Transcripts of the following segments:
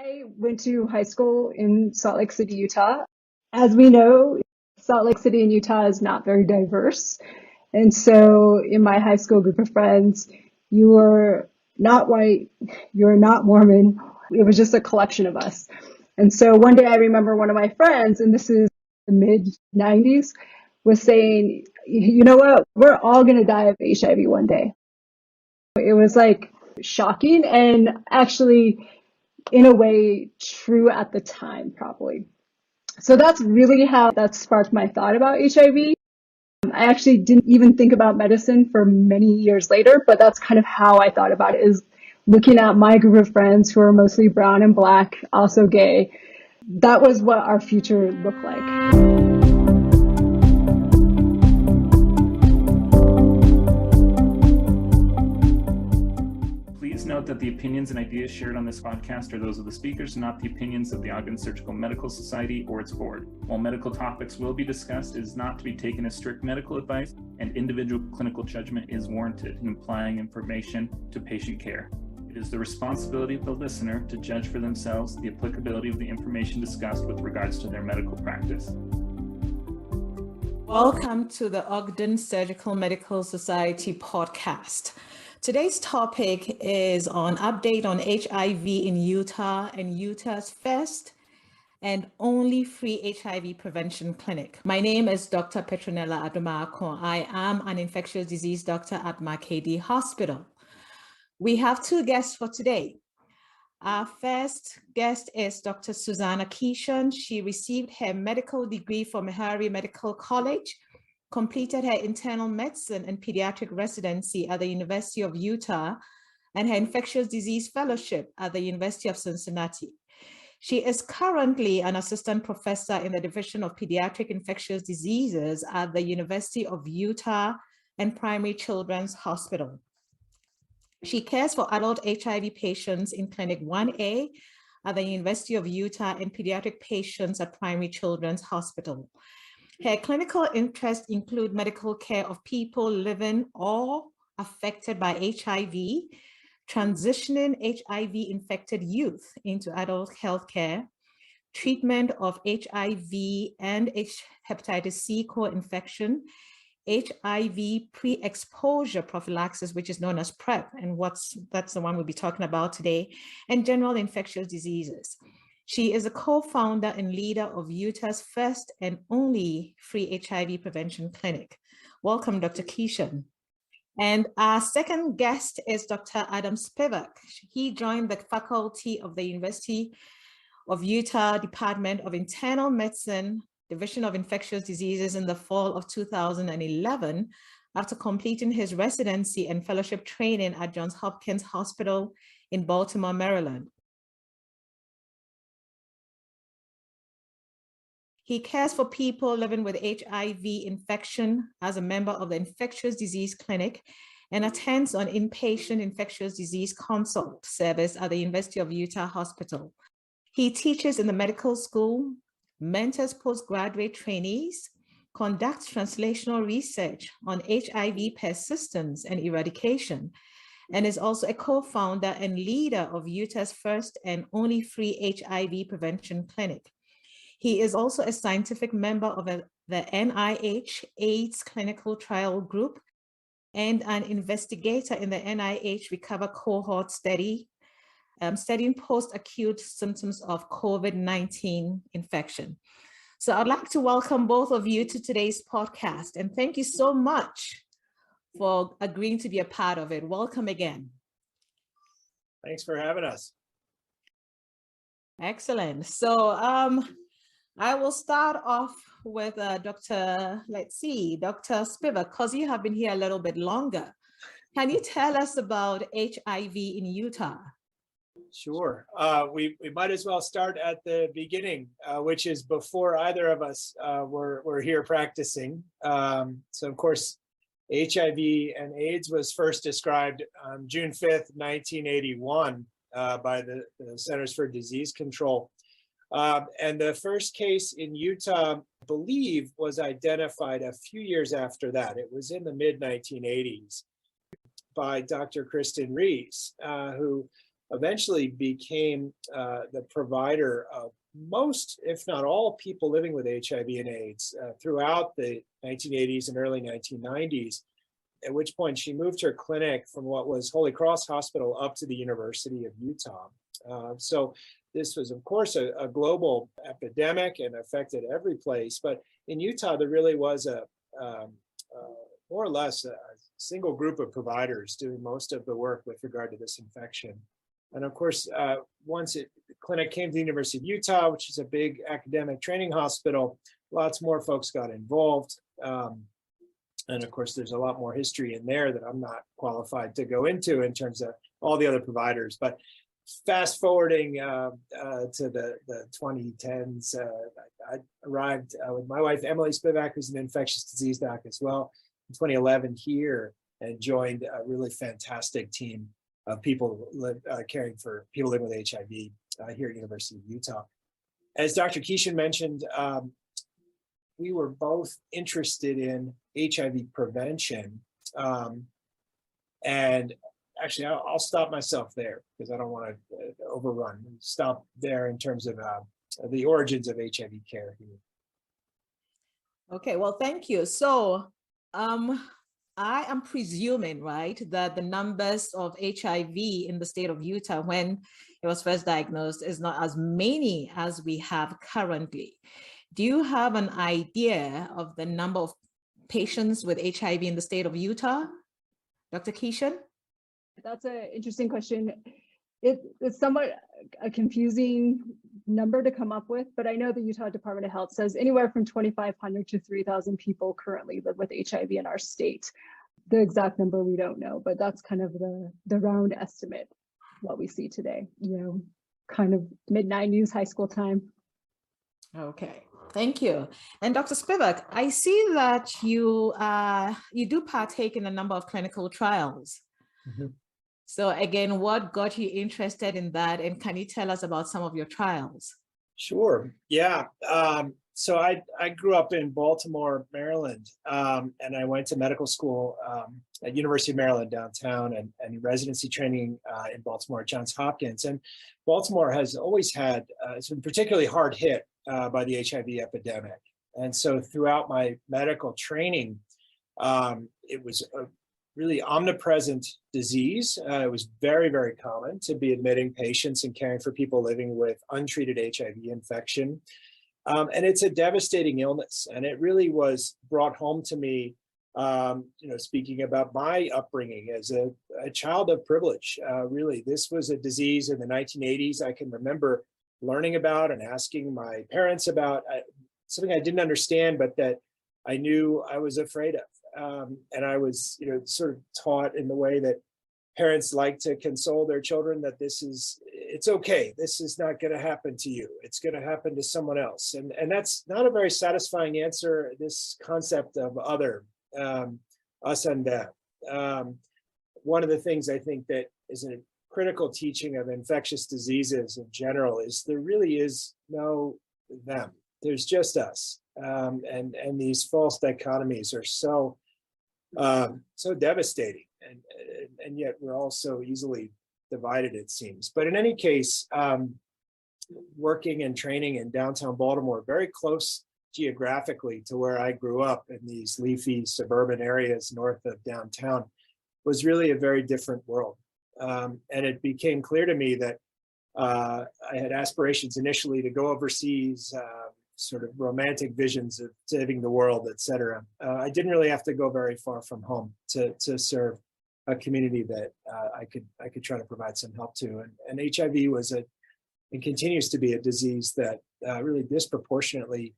I went to high school in Salt Lake City, Utah. As we know, Salt Lake City in Utah is not very diverse. And so in my high school group of friends, you were not white, you were not Mormon. It was just a collection of us. And so one day I remember one of my friends, and this is the mid 90s, was saying, you know what, we're all going to die of HIV one day. It was like shocking and actually, in a way, true at the time, probably. So that's really how that sparked my thought about HIV. I actually didn't even think about medicine for many years later, but that's kind of how I thought about it, is looking at my group of friends who are mostly brown and black, also gay. That was what our future looked like. Note that the opinions and ideas shared on this podcast are those of the speakers, not the opinions of the Ogden Surgical Medical Society or its board. While medical topics will be discussed, it is not to be taken as strict medical advice, and individual clinical judgment is warranted in applying information to patient care. It is the responsibility of the listener to judge for themselves the applicability of the information discussed with regards to their medical practice. Welcome to the Ogden Surgical Medical Society podcast. Today's topic is on update on HIV in Utah and Utah's first and only free HIV prevention clinic. My name is Dr. Petronella Adomako. I am an infectious disease doctor at McKay Hospital. We have two guests for today. Our first guest is Dr. Susana Keeshin. She received her medical degree from Meharry Medical College, completed her internal medicine and pediatric residency at the University of Utah, and her infectious disease fellowship at the University of Cincinnati. She is currently an assistant professor in the Division of Pediatric Infectious Diseases at the University of Utah and Primary Children's Hospital. She cares for adult HIV patients in Clinic 1A at the University of Utah and pediatric patients at Primary Children's Hospital. Her clinical interests include medical care of people living or affected by HIV, transitioning HIV-infected youth into adult healthcare, treatment of HIV and hepatitis C co-infection, HIV pre-exposure prophylaxis, which is known as PrEP, and that's the one we'll be talking about today, and general infectious diseases. She is a co-founder and leader of Utah's first and only free HIV prevention clinic. Welcome, Dr. Keeshin. And our second guest is Dr. Adam Spivak. He joined the faculty of the University of Utah Department of Internal Medicine, Division of Infectious Diseases in the fall of 2011 after completing his residency and fellowship training at Johns Hopkins Hospital in Baltimore, Maryland. He cares for people living with HIV infection as a member of the Infectious Disease Clinic and attends an inpatient infectious disease consult service at the University of Utah Hospital. He teaches in the medical school, mentors postgraduate trainees, conducts translational research on HIV persistence and eradication, and is also a co-founder and leader of Utah's first and only free HIV prevention clinic. He is also a scientific member of the NIH AIDS Clinical Trial Group and an investigator in the NIH Recover Cohort study, studying post-acute symptoms of COVID-19 infection. So I'd like to welcome both of you to today's podcast, and thank you so much for agreeing to be a part of it. Welcome again. Thanks for having us. Excellent. So I will start off with Dr. Spivak, because you have been here a little bit longer. Can you tell us about HIV in Utah? Sure. We might as well start at the beginning, which is before either of us were here practicing. So of course, HIV and AIDS was first described on June 5th, 1981 by the Centers for Disease Control. And the first case in Utah, I believe, was identified a few years after that. It was in the mid-1980s by Dr. Kristen Rees, who eventually became the provider of most, if not all, people living with HIV and AIDS throughout the 1980s and early 1990s, at which point she moved her clinic from what was Holy Cross Hospital up to the University of Utah. So this was, of course, a global epidemic and affected every place. But in Utah, there really was more or less a single group of providers doing most of the work with regard to this infection. And of course, once the clinic came to the University of Utah, which is a big academic training hospital, lots more folks got involved. And of course, there's a lot more history in there that I'm not qualified to go into in terms of all the other providers. But fast forwarding to the 2010s, I arrived with my wife, Emily Spivak, who's an infectious disease doc as well, in 2011 here, and joined a really fantastic team of people caring for people living with HIV here at University of Utah. As Dr. Keeshin mentioned, we were both interested in HIV prevention. And actually, I'll stop myself there because I don't want to overrun. Stop there in terms of the origins of HIV care here. Okay, well, thank you. So I am presuming, right, that the numbers of HIV in the state of Utah when it was first diagnosed is not as many as we have currently. Do you have an idea of the number of patients with HIV in the state of Utah, Dr. Keeshin? That's an interesting question. It's somewhat a confusing number to come up with, but I know the Utah Department of Health says anywhere from 2,500 to 3,000 people currently live with HIV in our state. The exact number we don't know, but that's kind of the round estimate, what we see today, kind of mid-90s high school time. Okay, thank you. And Dr. Spivak, I see that you do partake in a number of clinical trials. Mm-hmm. So again, what got you interested in that? And can you tell us about some of your trials? Sure. Yeah. So I grew up in Baltimore, Maryland, and I went to medical school at University of Maryland downtown and residency training in Baltimore at Johns Hopkins. And Baltimore has always had, it's been particularly hard hit by the HIV epidemic. And so throughout my medical training, it was a really omnipresent disease. It was very, very common to be admitting patients and caring for people living with untreated HIV infection. And it's a devastating illness. And it really was brought home to me, speaking about my upbringing as a child of privilege. Really, this was a disease in the 1980s. I can remember learning about and asking my parents about something I didn't understand, but that I knew I was afraid of. And I was, sort of taught in the way that parents like to console their children that it's okay. This is not going to happen to you. It's going to happen to someone else. And that's not a very satisfying answer, this concept of other, us and them. One of the things I think that is a critical teaching of infectious diseases in general is there really is no them. There's just us. And these false dichotomies are so devastating, and yet we're all so easily divided, it seems. But in any case, working and training in downtown Baltimore, very close geographically to where I grew up in these leafy suburban areas north of downtown, was really a very different world. And it became clear to me that I had aspirations initially to go overseas, sort of romantic visions of saving the world, et cetera. I didn't really have to go very far from home to serve a community that I could try to provide some help to. And HIV was and continues to be a disease that really disproportionately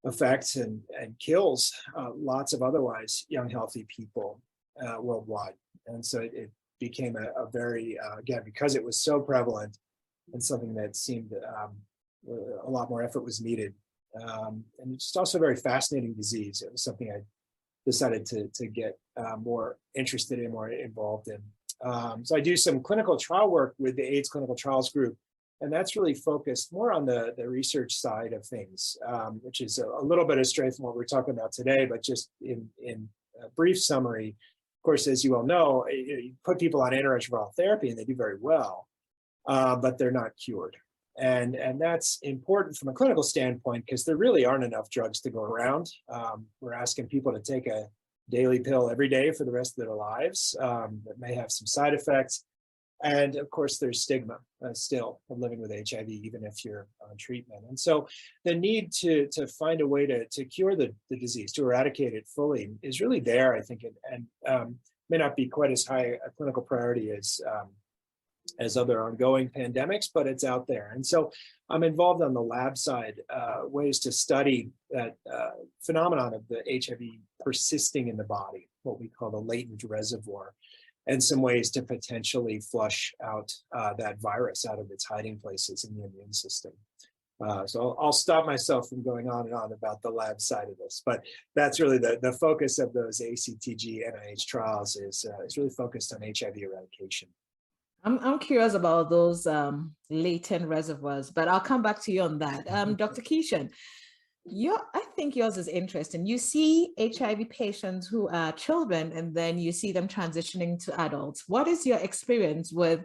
affects and kills lots of otherwise young, healthy people worldwide. And so it became a very, again, because it was so prevalent and something that seemed a lot more effort was needed. And it's just also a very fascinating disease. It was something I decided to get more interested in, more involved in. So I do some clinical trial work with the AIDS Clinical Trials Group, and that's really focused more on the research side of things, which is a little bit astray from what we're talking about today, but just in a brief summary, of course, as you all know, you put people on antiretroviral therapy and they do very well. but they're not cured. And that's important from a clinical standpoint because there really aren't enough drugs to go around. We're asking people to take a daily pill every day for the rest of their lives that may have some side effects. And of course, there's stigma still of living with HIV, even if you're on treatment. And so the need to find a way to cure the disease, to eradicate it fully is really there, I think, and may not be quite as high a clinical priority as other ongoing pandemics, but it's out there. And so I'm involved on the lab side, ways to study that phenomenon of the HIV persisting in the body, what we call the latent reservoir, and some ways to potentially flush out that virus out of its hiding places in the immune system. So I'll stop myself from going on and on about the lab side of this, but that's really the focus of those ACTG NIH trials is really focused on HIV eradication. I'm curious about those latent reservoirs, but I'll come back to you on that. Dr. Keeshin, I think yours is interesting. You see HIV patients who are children, and then you see them transitioning to adults. What is your experience with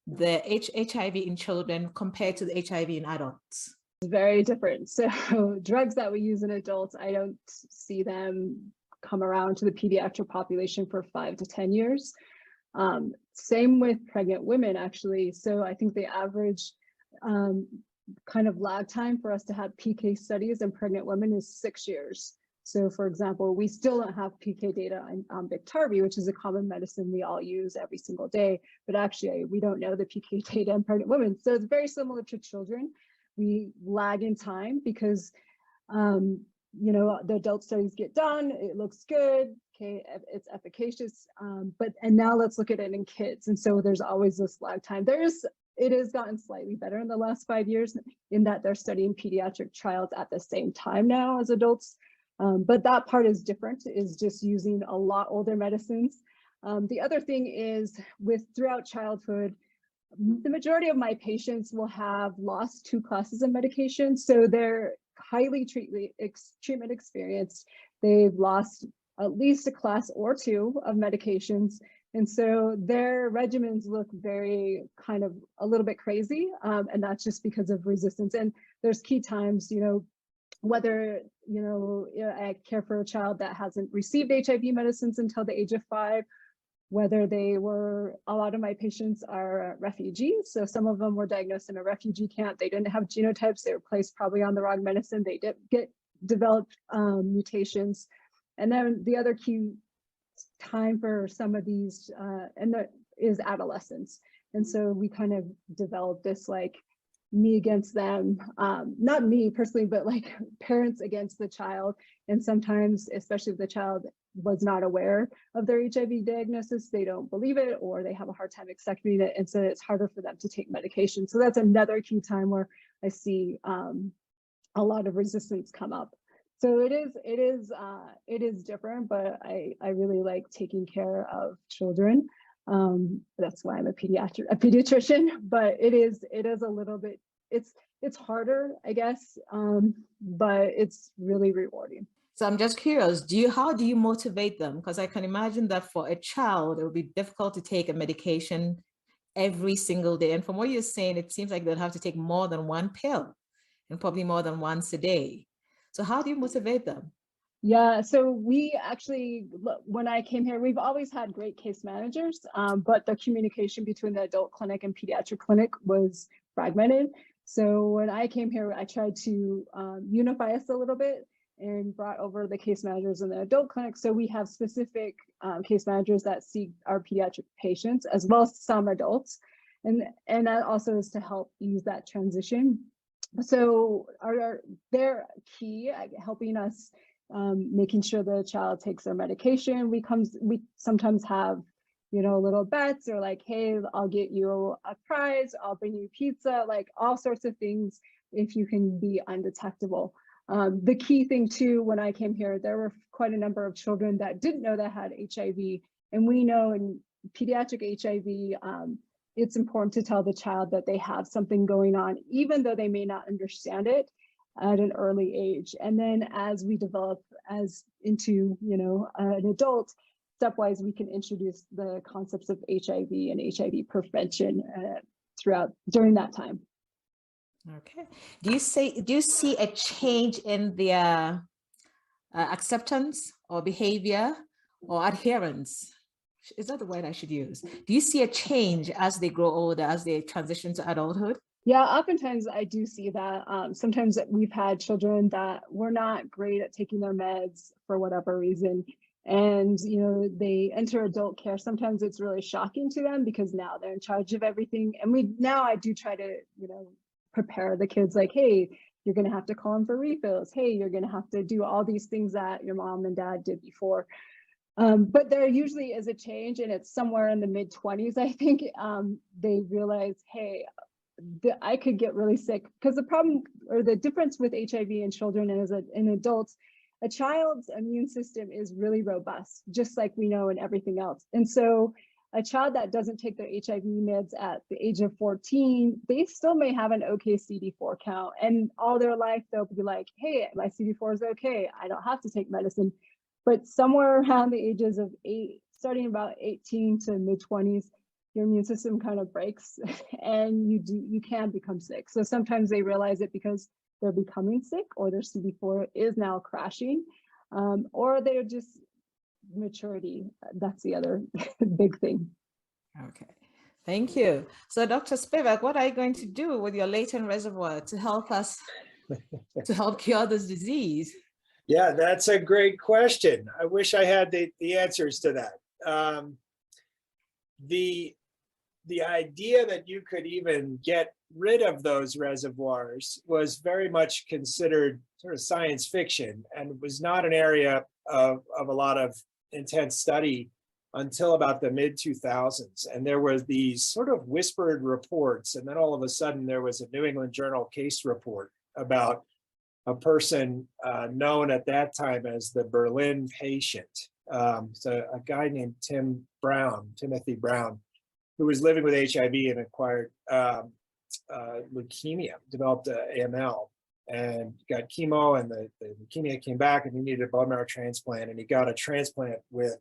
the HIV in children compared to the HIV in adults? Very different. So drugs that we use in adults, I don't see them come around to the pediatric population for 5 to 10 years. Same with pregnant women, actually. So I think the average kind of lag time for us to have PK studies in pregnant women is 6 years. So for example, we still don't have PK data on Biktarvy, which is a common medicine we all use every single day, but actually we don't know the PK data in pregnant women. So it's very similar to children. We lag in time because the adult studies get done, it looks good, okay, it's efficacious, and now let's look at it in kids. And so there's always this lag time. It has gotten slightly better in the last 5 years in that they're studying pediatric trials at the same time now as adults. But that part is different, is just using a lot older medicines. The other thing is throughout childhood, the majority of my patients will have lost 2 classes of medication. So they're highly treatment experienced. They've lost at least a class or 2 of medications. And so their regimens look very kind of a little bit crazy. And that's just because of resistance. And there's key times, whether, I care for a child that hasn't received HIV medicines until the age of 5, whether a lot of my patients are refugees. So some of them were diagnosed in a refugee camp. They didn't have genotypes. They were placed probably on the wrong medicine. They developed mutations. And then the other key time for some of these is adolescence. And so we kind of developed this like me against them, not me personally, but like parents against the child. And sometimes, especially if the child was not aware of their HIV diagnosis, they don't believe it, or they have a hard time accepting it. And so it's harder for them to take medication. So that's another key time where I see a lot of resistance come up. So it is different, but I really like taking care of children. That's why I'm a pediatrician, but it is a little bit, it's harder, I guess, but it's really rewarding. So I'm just curious, how do you motivate them? Because I can imagine that for a child, it would be difficult to take a medication every single day. And from what you're saying, it seems like they'll have to take more than 1 pill and probably more than once a day. So how do you motivate them? Yeah, so we actually, when I came here, we've always had great case managers, but the communication between the adult clinic and pediatric clinic was fragmented. So when I came here, I tried to unify us a little bit and brought over the case managers in the adult clinic. So we have specific case managers that see our pediatric patients as well as some adults. And that also is to help ease that transition. So they're key at helping us making sure the child takes their medication. We sometimes have, little bets or like, hey, I'll get you a prize, I'll bring you pizza, like all sorts of things if you can be undetectable. The key thing too, when I came here, there were quite a number of children that didn't know they had HIV. And we know in pediatric HIV, it's important to tell the child that they have something going on, even though they may not understand it at an early age. And then as we develop into, an adult, stepwise, we can introduce the concepts of HIV and HIV prevention during that time. Okay. Do you see a change in their acceptance or behavior or adherence? Is that the word I should use? Do you see a change as they grow older, as they transition to adulthood? Yeah, oftentimes I do see that. Sometimes we've had children that were not great at taking their meds for whatever reason. And, they enter adult care. Sometimes it's really shocking to them because now they're in charge of everything. And I do try to, prepare the kids like, hey, you're going to have to call them for refills. Hey, you're going to have to do all these things that your mom and dad did before. But there usually is a change, and it's somewhere in the mid-20s, I think. They realize, hey, I could get really sick, because the problem or the difference with HIV in children and in adults, a child's immune system is really robust, just like we know in everything else. And so a child that doesn't take their HIV meds at the age of 14, they still may have an okay CD4 count. And all their life, they'll be like, hey, my CD4 is okay. I don't have to take medicine. But somewhere around the ages of starting about 18 to mid-20s, your immune system kind of breaks and you can become sick. So sometimes they realize it because they're becoming sick, or their CD4 is now crashing, or they're just maturity. That's the other big thing. Okay, thank you. So Dr. Spivak, what are you going to do with your latent reservoir to help us, to help cure this disease? Yeah, that's a great question. I wish I had the answers to that. The idea that you could even get rid of those reservoirs was very much considered sort of science fiction, and was not an area of a lot of intense study until about the mid-2000s. And there were these sort of whispered reports, and then all of a sudden there was a New England Journal case report about a person known at that time as the Berlin patient. So a guy named Timothy Brown, who was living with HIV and acquired leukemia, developed AML, and got chemo, and the leukemia came back, and he needed a bone marrow transplant, and he got a transplant with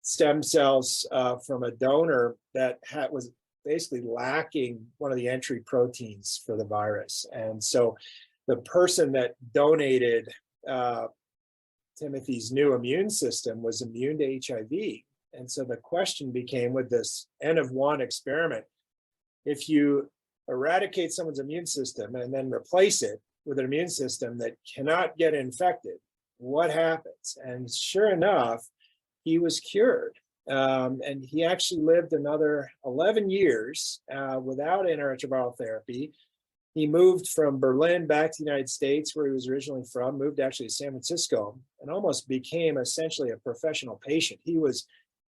stem cells from a donor that was basically lacking one of the entry proteins for the virus. And so the person that donated Timothy's new immune system was immune to HIV. And so the question became, with this N of 1 experiment, if you eradicate someone's immune system and then replace it with an immune system that cannot get infected, what happens? And sure enough, he was cured. And he actually lived another 11 years without antiretroviral therapy. He moved from Berlin back to the United States, where he was originally from, moved actually to San Francisco, and almost became essentially a professional patient. He was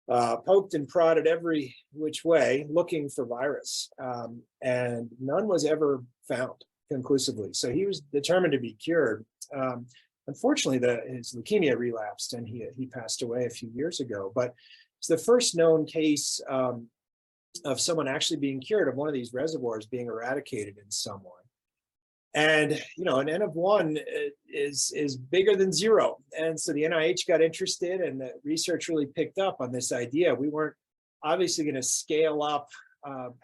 poked and prodded every which way looking for virus, and none was ever found conclusively. So he was determined to be cured. Unfortunately, his leukemia relapsed, and he passed away a few years ago. But it's the first known case of someone actually being cured, of one of these reservoirs being eradicated in someone. And an N of 1 is bigger than 0. And so the NIH got interested, and the research really picked up on this idea. We weren't obviously going to scale up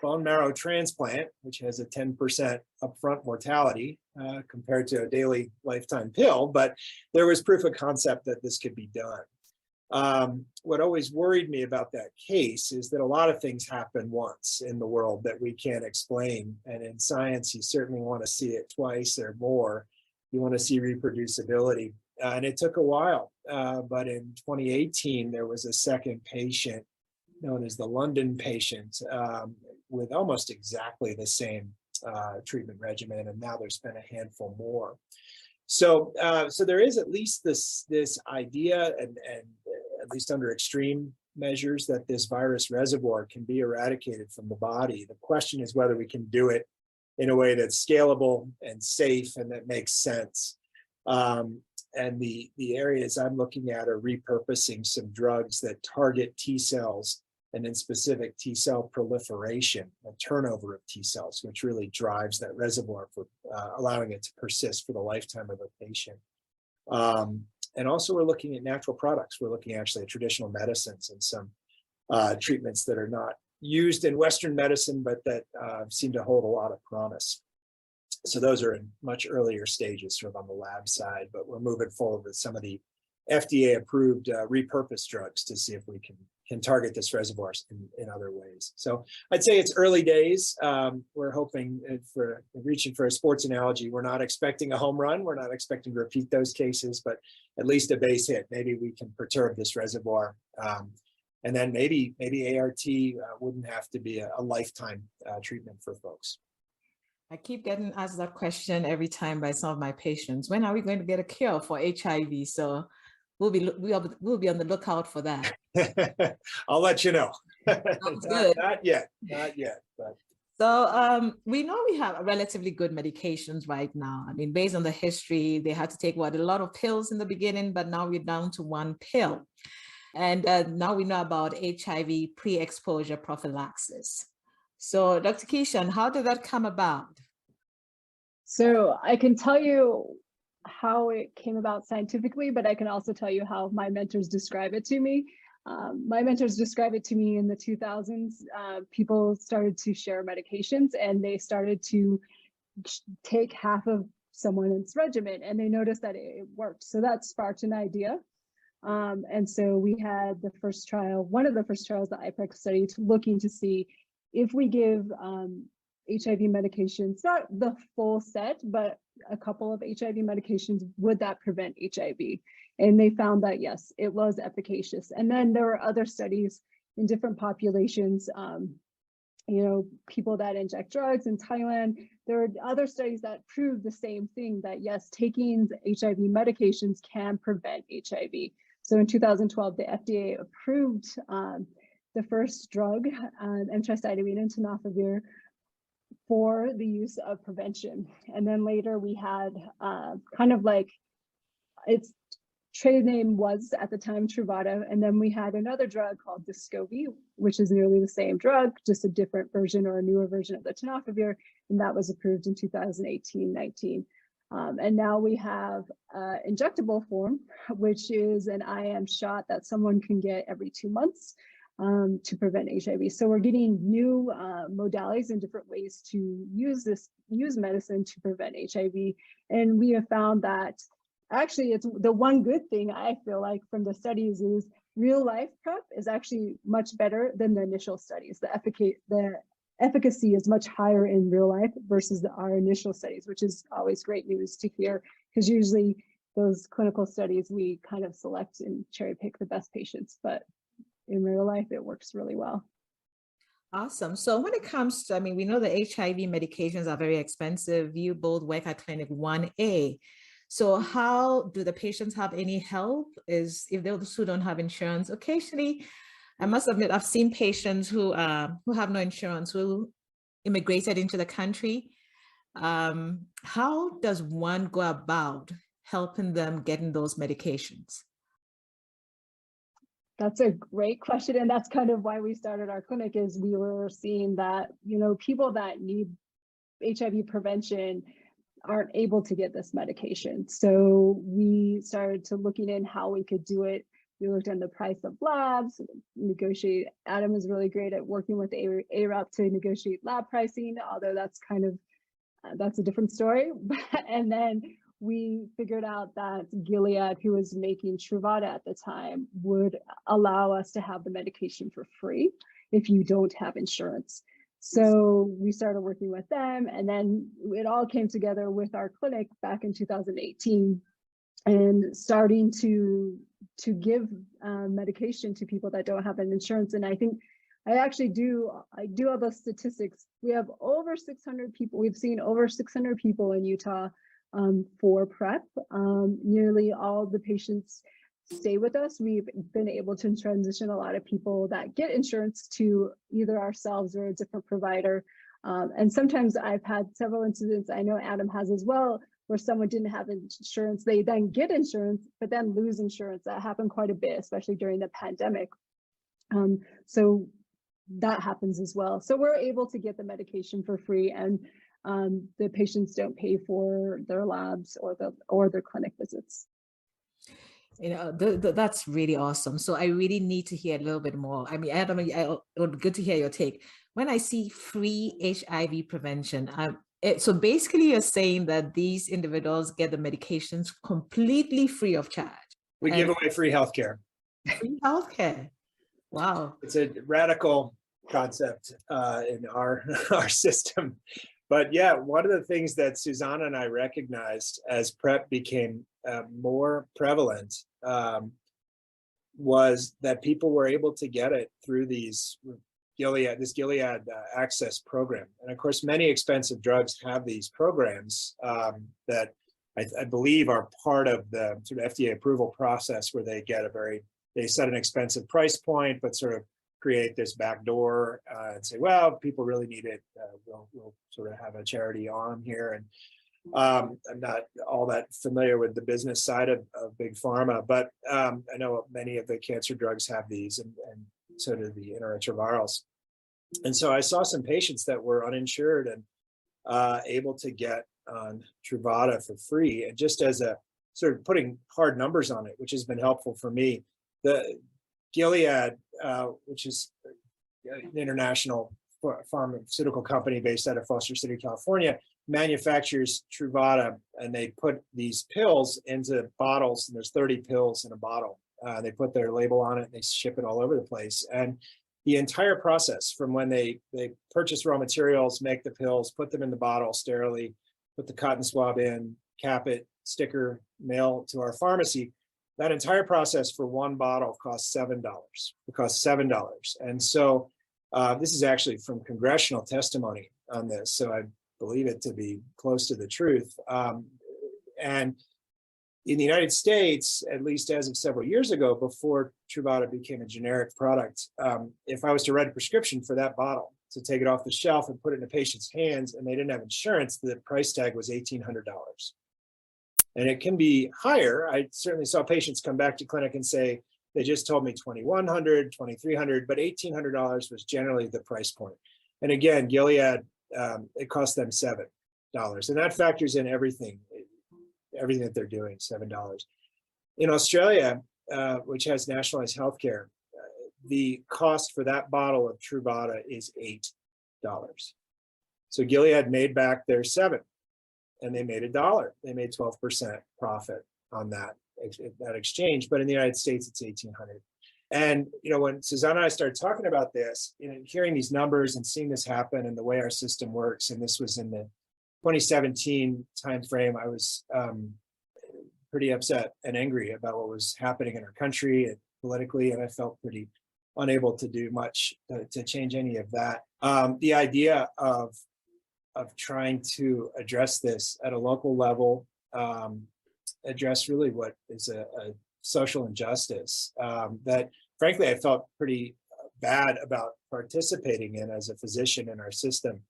bone marrow transplant, which has a 10% upfront mortality compared to a daily lifetime pill, but there was proof of concept that this could be done. What always worried me about that case is that a lot of things happen once in the world that we can't explain. And in science, you certainly want to see it twice or more. You want to see reproducibility. And it took a while. But in 2018, there was a second patient known as the London patient with almost exactly the same treatment regimen. And now there's been a handful more. So there is at least this idea, and at least under extreme measures, that this virus reservoir can be eradicated from the body. The question is whether we can do it in a way that's scalable and safe and that makes sense. And the areas I'm looking at are repurposing some drugs that target T cells, and in specific T cell proliferation and turnover of T cells, which really drives that reservoir for allowing it to persist for the lifetime of a patient. And also we're looking at natural products. We're looking actually at traditional medicines and some treatments that are not used in Western medicine, but that seem to hold a lot of promise. So those are in much earlier stages, sort of on the lab side, but we're moving forward with some of the FDA-approved repurposed drugs to see if we can target this reservoir in other ways. So I'd say it's early days. We're hoping for reaching for a sports analogy. We're not expecting a home run. We're not expecting to repeat those cases, but at least a base hit. Maybe we can perturb this reservoir. And then maybe ART wouldn't have to be a lifetime treatment for folks. I keep getting asked that question every time by some of my patients. When are we going to get a cure for HIV? So we'll be on the lookout for that. I'll let you know. Sounds good. Not yet. But. So we know we have relatively good medications right now. I mean, based on the history, they had to take a lot of pills in the beginning, but now we're down to one pill. And now we know about HIV pre-exposure prophylaxis. So Dr. Keeshin, how did that come about? So I can tell you how it came about scientifically, but I can also tell you how my mentors describe it to me. My mentors describe it to me in the 2000s. People started to share medications and they started to take half of someone's regimen and they noticed that it worked. So that sparked an idea. And so we had the first trial, one of the first trials, the PrEP study, looking to see if we give HIV medications, not the full set, but a couple of HIV medications, would that prevent HIV? And they found that yes, it was efficacious. And then there were other studies in different populations, people that inject drugs in Thailand. There are other studies that prove the same thing, that yes, taking HIV medications can prevent HIV. So in 2012, the FDA approved the first drug, emtricitabine and tenofovir, for the use of prevention. And then later we had its trade name was at the time Truvada, and then we had another drug called Descovy, which is nearly the same drug, just a different version or a newer version of the tenofovir, and that was approved in 2018-19. And now we have injectable form, which is an IM shot that someone can get every 2 months to prevent HIV. So we're getting new modalities and different ways to use medicine to prevent HIV. And we have found that actually it's the one good thing I feel like from the studies is real life PrEP is actually much better than the initial studies. The efficacy is much higher in real life versus our initial studies, which is always great news to hear, because usually those clinical studies, we kind of select and cherry pick the best patients, but in real life, it works really well. Awesome. So when it comes to, we know the HIV medications are very expensive. You both work at Clinic 1A. So how do the patients have any help? If those who don't have insurance? Occasionally, I must admit, I've seen patients who have no insurance, who immigrated into the country. How does one go about helping them getting those medications? That's a great question. And that's kind of why we started our clinic, is we were seeing that, people that need HIV prevention aren't able to get this medication. So we started to looking in how we could do it. We looked at the price of labs, negotiate. Adam is really great at working with ARAP to negotiate lab pricing, although that's that's a different story. And then we figured out that Gilead, who was making Truvada at the time, would allow us to have the medication for free if you don't have insurance. So we started working with them, and then it all came together with our clinic back in 2018 and starting to give medication to people that don't have an insurance. And I think I do have the statistics. We have over 600 people. We've seen over 600 people in Utah for PrEP. Nearly all the patients stay with us. We've been able to transition a lot of people that get insurance to either ourselves or a different provider. And sometimes I've had several incidents, I know Adam has as well, where someone didn't have insurance. They then get insurance, but then lose insurance. That happened quite a bit, especially during the pandemic. So that happens as well. So we're able to get the medication for free, and the patients don't pay for their labs or their clinic visits. That's really awesome. So I really need to hear a little bit more. I mean, Adam, it would be good to hear your take. When I see free HIV prevention, so basically you're saying that these individuals get the medications completely free of charge. We give away free healthcare. Free healthcare. Wow. It's a radical concept in our system. But yeah, one of the things that Susana and I recognized as PrEP became more prevalent was that people were able to get it through this Gilead access program. And of course, many expensive drugs have these programs that I believe are part of the sort of FDA approval process, where they set an expensive price point, but sort of create this back door and say, well, people really need it. We'll sort of have a charity arm here. And I'm not all that familiar with the business side of big pharma, but I know many of the cancer drugs have these, and so do the antiretrovirals. And so I saw some patients that were uninsured and able to get on Truvada for free. And just as a sort of putting hard numbers on it, which has been helpful for me, the Gilead, which is an international pharmaceutical company based out of Foster City, California, manufactures Truvada, and they put these pills into bottles, and there's 30 pills in a bottle. They put their label on it, and they ship it all over the place. And the entire process, from when they purchase raw materials, make the pills, put them in the bottle sterilely, put the cotton swab in, cap it, sticker, mail to our pharmacy, that entire process for one bottle costs $7. It costs $7. And so this is actually from congressional testimony on this, so I believe it to be close to the truth. And in the United States, at least as of several years ago, before Truvada became a generic product, if I was to write a prescription for that bottle to take it off the shelf and put it in a patient's hands, and they didn't have insurance, the price tag was $1,800. And it can be higher. I certainly saw patients come back to clinic and say, they just told me $2,100, $2,300, but $1,800 was generally the price point. And again, Gilead, it cost them $7. And that factors in everything that they're doing, $7. In Australia, which has nationalized healthcare, the cost for that bottle of Truvada is $8. So Gilead made back their $7, and they made $1. They made 12% profit on that exchange. But in the United States, it's $1,800. And when Susana and I started talking about this, hearing these numbers and seeing this happen and the way our system works, and this was in the 2017 timeframe, I was pretty upset and angry about what was happening in our country and politically, and I felt pretty unable to do much to change any of that. The idea of trying to address this at a local level, address really what is a social injustice that, frankly, I felt pretty bad about participating in as a physician in our system.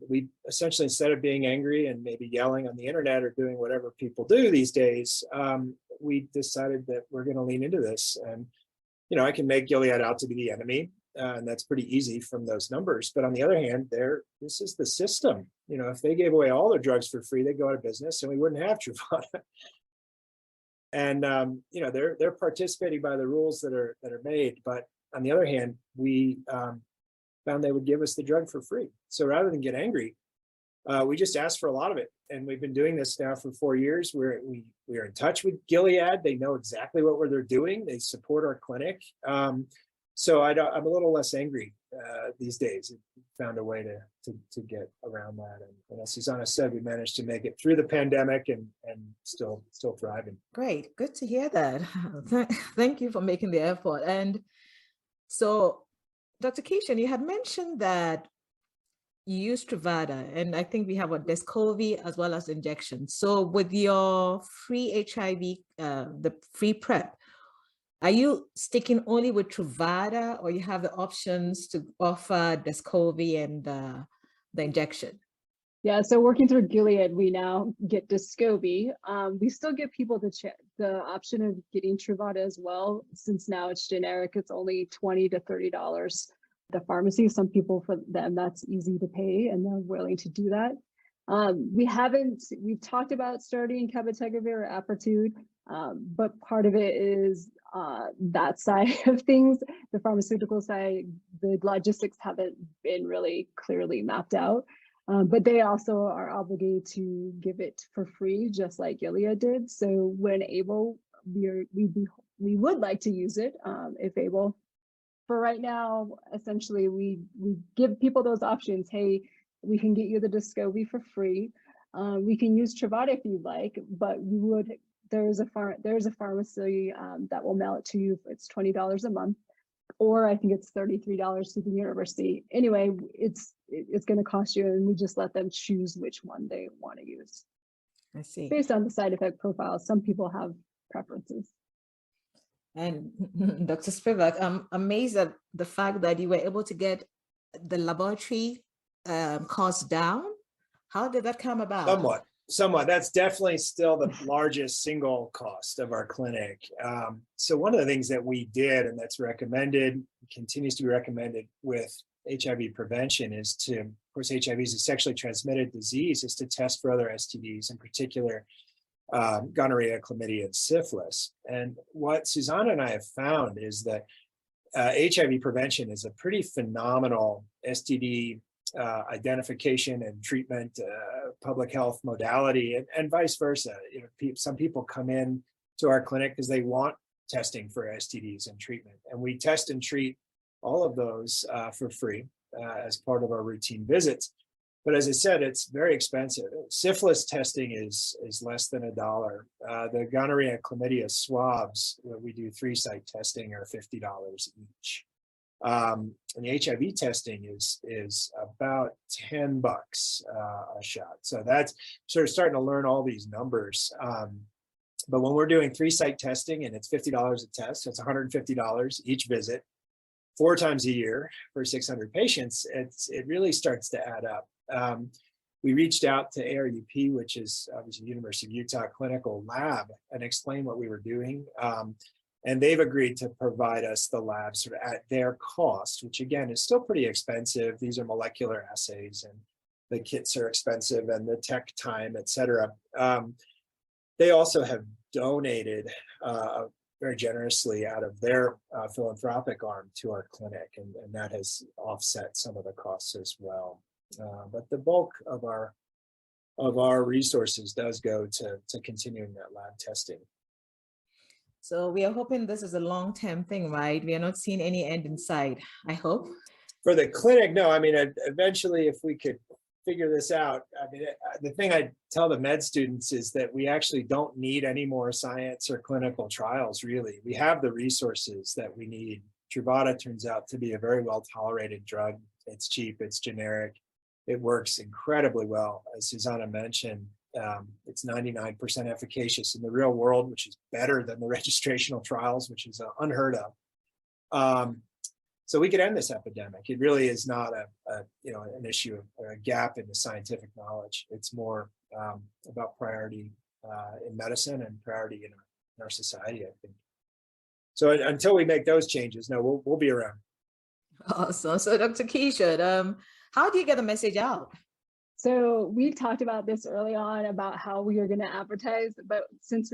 We essentially, instead of being angry and maybe yelling on the internet or doing whatever people do these days, we decided that we're going to lean into this. And, I can make Gilead out to be the enemy, and that's pretty easy from those numbers. But on the other hand, this is the system. If they gave away all their drugs for free, they'd go out of business and we wouldn't have Truvada. And they're participating by the rules that are made. But on the other hand, we found they would give us the drug for free. So rather than get angry, we just asked for a lot of it. And we've been doing this now for 4 years. We are in touch with Gilead. They know exactly what they're doing. They support our clinic. So I'm a little less angry these days. We found a way to get around that. And as Susana said, we managed to make it through the pandemic and still thriving. Great. Good to hear that. Thank you for making the effort. And so, Dr. Keeshin, you had mentioned that you use Truvada, and I think we have Descovy as well as injection. So with your free HIV, the free PrEP, are you sticking only with Truvada, or you have the options to offer Descovy and the injection? Yeah, so working through Gilead, we now get Descovy. We still give people the option of getting Truvada as well. Since now it's generic, it's only $20 to $30 at the pharmacy. Some people, for them, that's easy to pay, and they're willing to do that. We've talked about starting cabotegravir or Apretude. But part of it is that side of things, the pharmaceutical side, the logistics haven't been really clearly mapped out. But they also are obligated to give it for free, just like Gilead did. So when able, we would like to use it if able. For right now, essentially, we give people those options. Hey, we can get you the Descovy for free. We can use Truvada if you'd like, but we would. There's a pharmacy that will mail it to you. It's $20 a month, or I think it's $33 to the university. Anyway, it's going to cost you, and we just let them choose which one they want to use. I see. Based on the side effect profile, some people have preferences. And Dr. Spivak, I'm amazed at the fact that you were able to get the laboratory costs down. How did that come about? Somewhat. That's definitely still the largest single cost of our clinic. So one of the things that we did, and that's recommended, continues to be recommended with HIV prevention, is to, of course, HIV is a sexually transmitted disease, is to test for other STDs, in particular gonorrhea, chlamydia, and syphilis. And what Susana and I have found is that HIV prevention is a pretty phenomenal STD identification and treatment public health modality, and vice versa. Some people come in to our clinic because they want testing for STDs and treatment, and we test and treat all of those for free as part of our routine visits. But as I said, it's very expensive. Syphilis testing is less than $1. The gonorrhea and chlamydia swabs, we do 3-site testing, are $50 each. And the HIV testing is about $10 a shot. So that's sort of starting to learn all these numbers. But when we're doing 3-site testing and it's $50 a test, so it's $150 each visit, 4 times a year for 600 patients, it really starts to add up. We reached out to ARUP, which is obviously the University of Utah Clinical Lab, and explained what we were doing. And they've agreed to provide us the lab sort of at their cost, which again is still pretty expensive. These are molecular assays, and the kits are expensive, and the tech time, et cetera. They also have donated very generously out of their philanthropic arm to our clinic, and that has offset some of the costs as well. But the bulk of our resources does go to continuing that lab testing. So we are hoping this is a long-term thing, right? We are not seeing any end in sight, I hope. For the clinic, no. I mean, eventually, if we could figure this out, I mean, the thing I tell the med students is that we actually don't need any more science or clinical trials, really. We have the resources that we need. Truvada turns out to be a very well-tolerated drug. It's cheap, it's generic. It works incredibly well. As Susana mentioned, it's 99% efficacious in the real world, which is better than the registrational trials, which is unheard of. So we could end this epidemic. It really is not an issue or a gap in the scientific knowledge. It's more about priority in medicine and priority in our society, I think. So until we make those changes, no, we'll be around. Awesome. So Dr. Keeshin, how do you get the message out? So we talked about this early on about how we are going to advertise, but since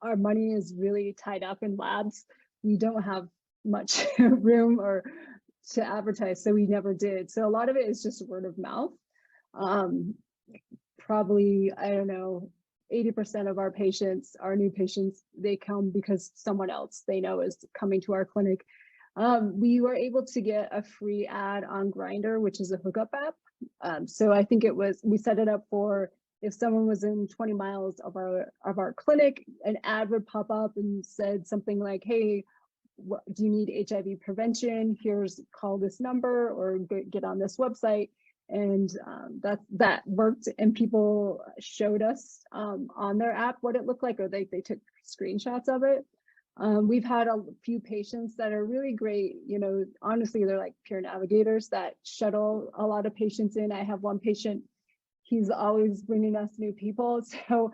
our money is really tied up in labs, we don't have much room or to advertise, so we never did. So a lot of it is just word of mouth. Probably, I don't know, 80% of our patients, our new patients, they come because someone else they know is coming to our clinic. We were able to get a free ad on Grindr, which is a hookup app. So I think we set it up for if someone was in 20 miles of our clinic, an ad would pop up and said something like, hey, do you need HIV prevention? Call this number or get on this website. And that worked, and people showed us on their app what it looked like, or they took screenshots of it. We've had a few patients that are really great. Honestly, they're like peer navigators that shuttle a lot of patients in. I have one patient, he's always bringing us new people. So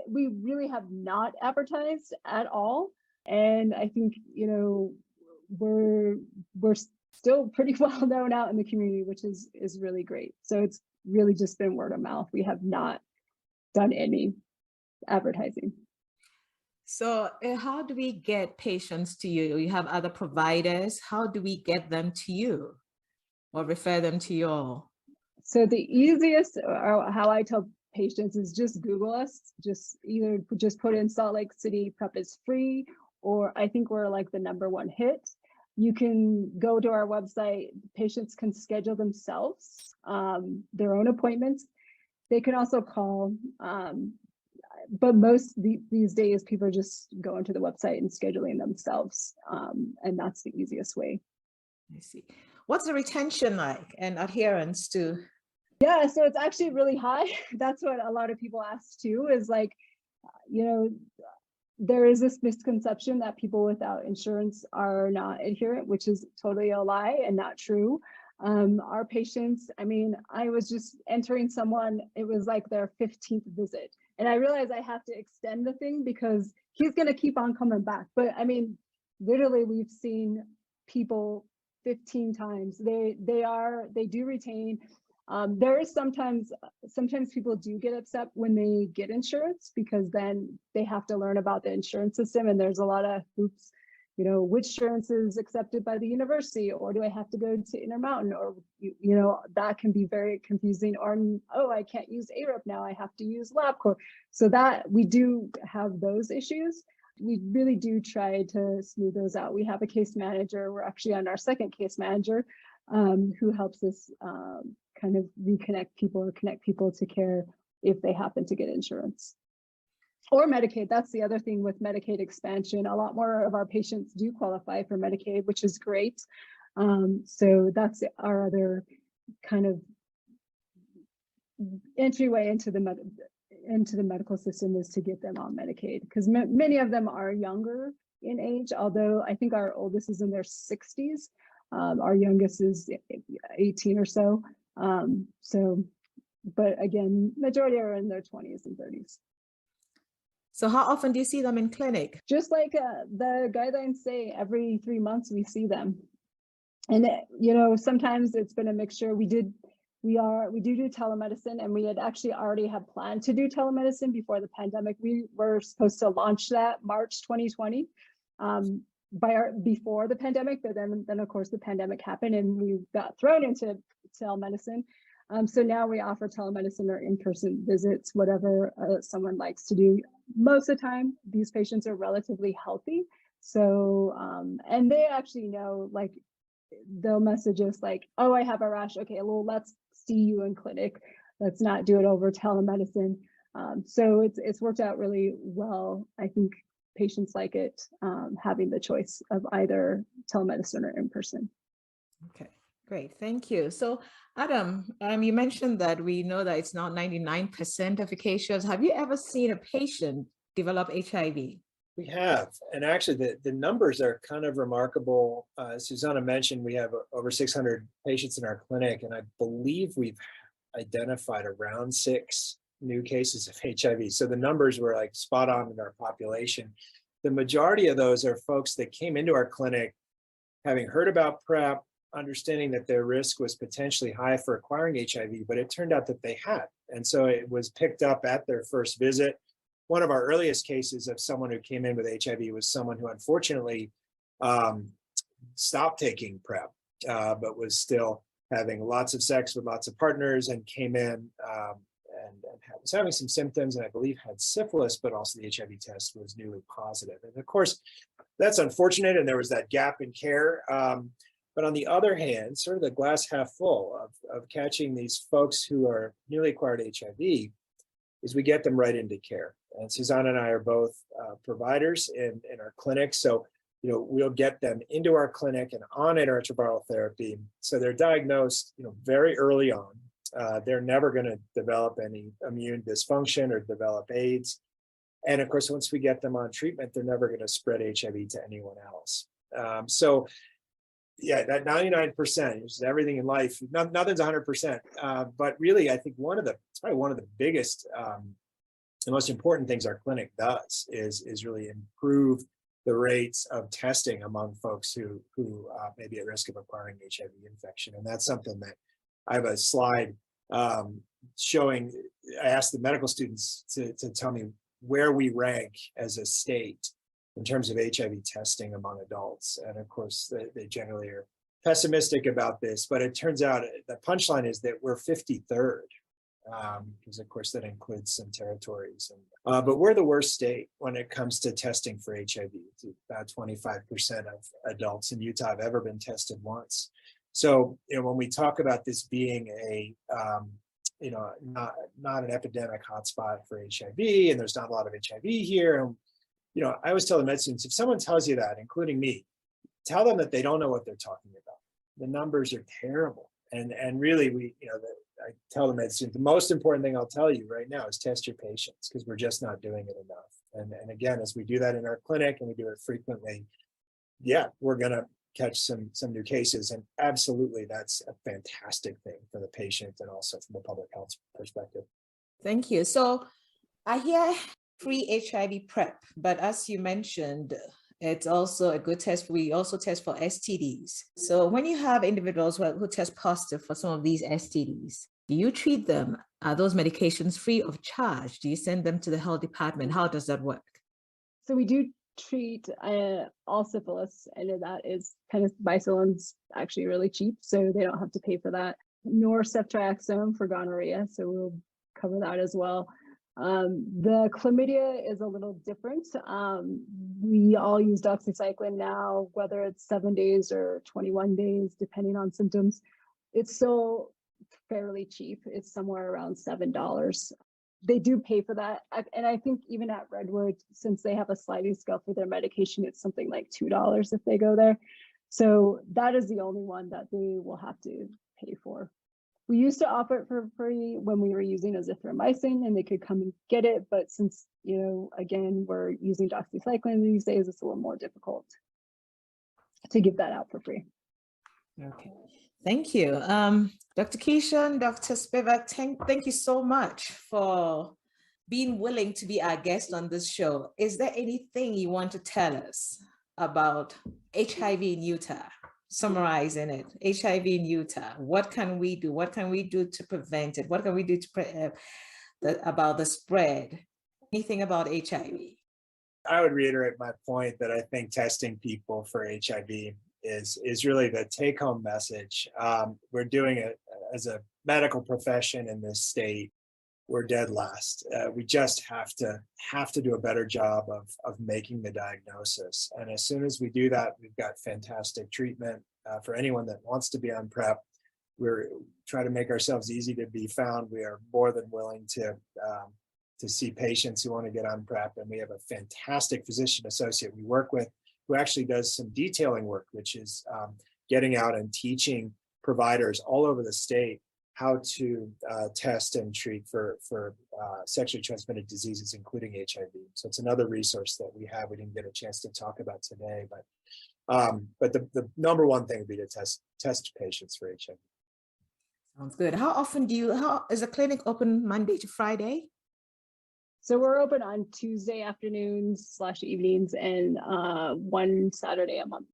we really have not advertised at all. And I think, we're still pretty well known out in the community, which is really great. So it's really just been word of mouth. We have not done any advertising. So how do we get patients to you? You have other providers. How do we get them to you or refer them to you all? So the easiest, or how I tell patients, is just Google us. Just put in Salt Lake City PrEP is free, or I think we're like the #1 hit. You can go to our website. Patients can schedule themselves their own appointments. They can also call, but these days people are just going to the website and scheduling themselves, and that's the easiest way. I see. What's the retention like and adherence to? Yeah, so it's actually really high. That's what a lot of people ask too, is like, there is this misconception that people without insurance are not adherent, which is totally a lie and not true. Our patients, I mean, I was just entering someone, it was like their 15th visit. And I realized I have to extend the thing because he's going to keep on coming back. But I mean, literally, we've seen people 15 times. They do retain. There is sometimes people do get upset when they get insurance, because then they have to learn about the insurance system, and there's a lot of hoops, which insurance is accepted by the university, or do I have to go to Intermountain, or that can be very confusing. Or, oh, I can't use AREP now, I have to use LabCorp. So that we do have those issues. We really do try to smooth those out. We have a case manager. We're actually on our second case manager, who helps us kind of reconnect people or connect people to care if they happen to get insurance. Or Medicaid. That's the other thing with Medicaid expansion. A lot more of our patients do qualify for Medicaid, which is great. So that's our other kind of entryway into the medical system, is to get them on Medicaid, because many of them are younger in age, although I think our oldest is in their 60s. Our youngest is 18 or so. But again, majority are in their 20s and 30s. So how often do you see them in clinic? Just like the guidelines say, every 3 months we see them. And sometimes it's been a mixture. We do telemedicine, and we had actually already had planned to do telemedicine before the pandemic. We were supposed to launch that March 2020. Before the pandemic, but then of course the pandemic happened and we got thrown into telemedicine. So now we offer telemedicine or in-person visits, whatever someone likes to do. Most of the time, these patients are relatively healthy. So, and they actually know, like, they'll message us like, oh, I have a rash. Okay, well, let's see you in clinic. Let's not do it over telemedicine. So it's worked out really well. I think patients like it, having the choice of either telemedicine or in person. Okay, great, thank you. So Adam, you mentioned that we know that it's not 99% efficacious. Have you ever seen a patient develop HIV? We have, and actually the numbers are kind of remarkable. Susana mentioned we have over 600 patients in our clinic, and I believe we've identified around 6 new cases of HIV. So the numbers were like spot on in our population. The majority of those are folks that came into our clinic having heard about PrEP, understanding that their risk was potentially high for acquiring HIV, but it turned out that they had. And so it was picked up at their first visit. One of our earliest cases of someone who came in with HIV was someone who unfortunately stopped taking PrEP, but was still having lots of sex with lots of partners, and came in and was having some symptoms, and I believe had syphilis, but also the HIV test was newly positive. And of course, that's unfortunate, and there was that gap in care. But on the other hand, sort of the glass half full of catching these folks who are newly acquired HIV is we get them right into care. And Susana and I are both providers in our clinic. So, we'll get them into our clinic and on antiretroviral therapy. So they're diagnosed, very early on. They're never going to develop any immune dysfunction or develop AIDS. And of course, once we get them on treatment, they're never going to spread HIV to anyone else. So yeah, that 99%, which is everything in life, nothing's 100%. But really, I think it's probably one of the biggest, the most important things our clinic does is really improve the rates of testing among folks who may be at risk of acquiring HIV infection. And that's something that I have a slide showing. I asked the medical students to tell me where we rank as a state in terms of HIV testing among adults. And of course, they generally are pessimistic about this, but it turns out the punchline is that we're 53rd, because of course that includes some territories. But we're the worst state when it comes to testing for HIV. About 25% of adults in Utah have ever been tested once. So, when we talk about this being a, not an epidemic hotspot for HIV, and there's not a lot of HIV here, and I always tell the med students, if someone tells you that, including me, tell them that they don't know what they're talking about. The numbers are terrible, and really, I tell the med students, the most important thing I'll tell you right now is test your patients, because we're just not doing it enough. And again, as we do that in our clinic and we do it frequently, we're going to catch some new cases, and absolutely that's a fantastic thing for the patient and also from a public health perspective. Thank you. So I hear free HIV PrEP, but as you mentioned, it's also a good test. We also test for STDs. So when you have individuals who test positive for some of these STDs, do you treat them? Are those medications free of charge? Do you send them to the health department? How does that work? So we do treat all syphilis, and that is penicillin's actually really cheap, so they don't have to pay for that. Nor ceftriaxone for gonorrhea, so we'll cover that as well. The chlamydia is a little different. We all use doxycycline now, whether it's 7 days or 21 days, depending on symptoms. It's still fairly cheap. It's somewhere around $7. They do pay for that. And I think even at Redwood, since they have a sliding scale for their medication, it's something like $2 if they go there. So that is the only one that they will have to pay for. We used to offer it for free when we were using azithromycin, and they could come and get it. But since, again, we're using doxycycline these days, it's a little more difficult to give that out for free. Okay, thank you. Dr. Keeshin, Dr. Spivak, thank you so much for being willing to be our guest on this show. Is there anything you want to tell us about HIV in Utah? Summarizing it, HIV in Utah, what can we do? What can we do to prevent it? What can we do to about the spread? Anything about HIV? I would reiterate my point that I think testing people for HIV is really the take-home message. We're doing it as a medical profession in this state. We're dead last. We just have to do a better job of making the diagnosis. And as soon as we do that, we've got fantastic treatment for anyone that wants to be on PrEP. We're trying to make ourselves easy to be found. We are more than willing to see patients who want to get on PrEP. And we have a fantastic physician associate we work with who actually does some detailing work, which is getting out and teaching providers all over the state how to test and treat for sexually transmitted diseases, including HIV. So it's another resource that we have. We didn't get a chance to talk about today, but the number one thing would be to test patients for HIV. Sounds good. How often how is the clinic open Monday to Friday? So we're open on Tuesday afternoons / evenings and one Saturday a month.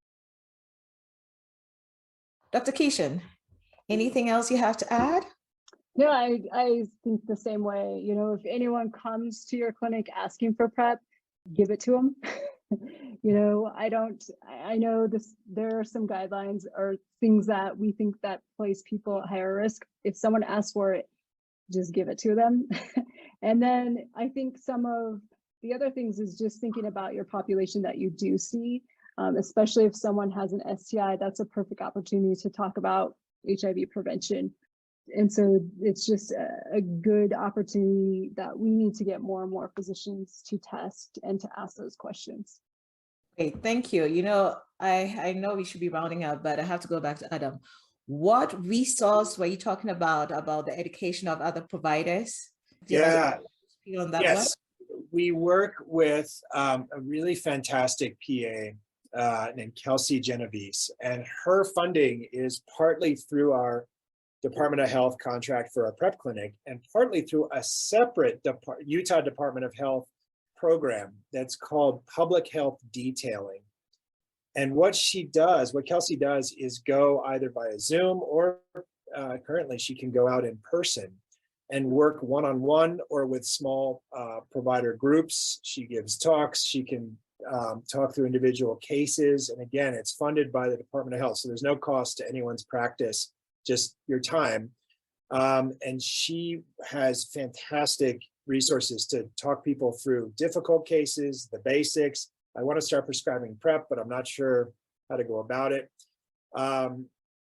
Dr. Keeshin, anything else you have to add? No, I think the same way. If anyone comes to your clinic asking for PrEP, give it to them. I know there are some guidelines or things that we think that place people at higher risk. If someone asks for it, just give it to them. And then I think some of the other things is just thinking about your population that you do see, especially if someone has an STI, that's a perfect opportunity to talk about HIV prevention. And so it's just a good opportunity that we need to get more and more physicians to test and to ask those questions. Great, thank you. I know we should be rounding out, but I have to go back to Adam. What resource were you talking about the education of other providers? On that yes, we work with a really fantastic PA named Kelsey Genovese, and her funding is partly through our Department of Health contract for a PrEP clinic and partly through a separate Utah Department of Health program that's called Public Health Detailing. And what Kelsey does is go either via Zoom or currently she can go out in person and work one-on-one or with small provider groups. She gives talks. She can talk through individual cases. And again, it's funded by the Department of Health. So there's no cost to anyone's practice, just your time. And she has fantastic resources to talk people through difficult cases, the basics. I want to start prescribing PrEP, but I'm not sure how to go about it.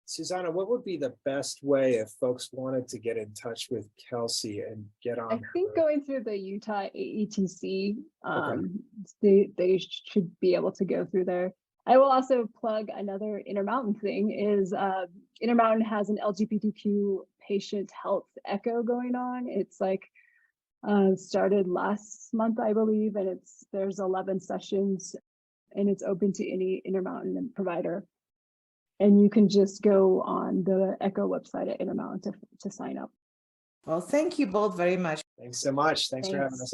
Susana, what would be the best way if folks wanted to get in touch with Kelsey and get on? I think going through the Utah AETC, Okay. they should be able to go through there. I will also plug another Intermountain thing is Intermountain has an LGBTQ patient health echo going on. It's like started last month, I believe, and there's 11 sessions and it's open to any Intermountain provider. And you can just go on the ECHO website at Intermountain to sign up. Well, thank you both very much. Thanks so much. Thanks for having us on.